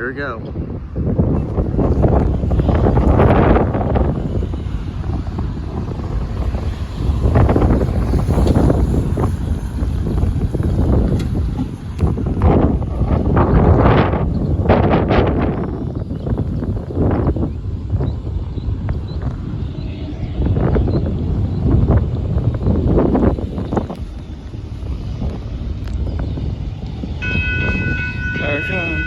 Here we go. There it comes.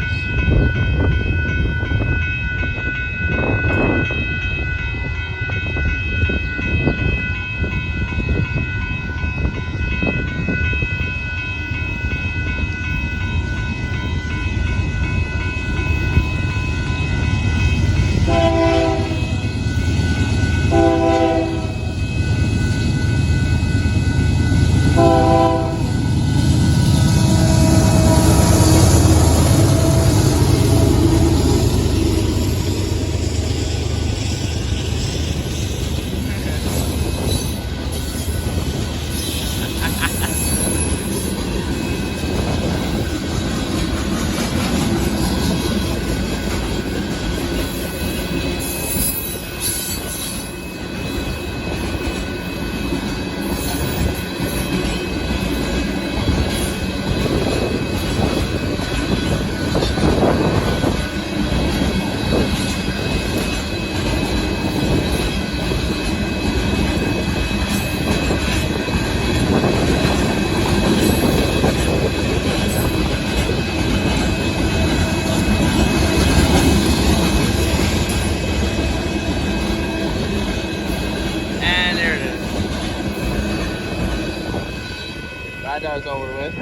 That was over with.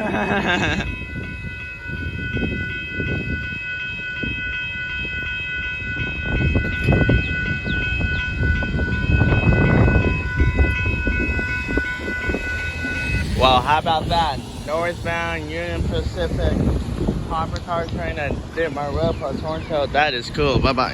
Well, how about that? Northbound Union Pacific, Hopper Car Train, and Dittmar Road plus Horn Show. That is cool. Bye bye.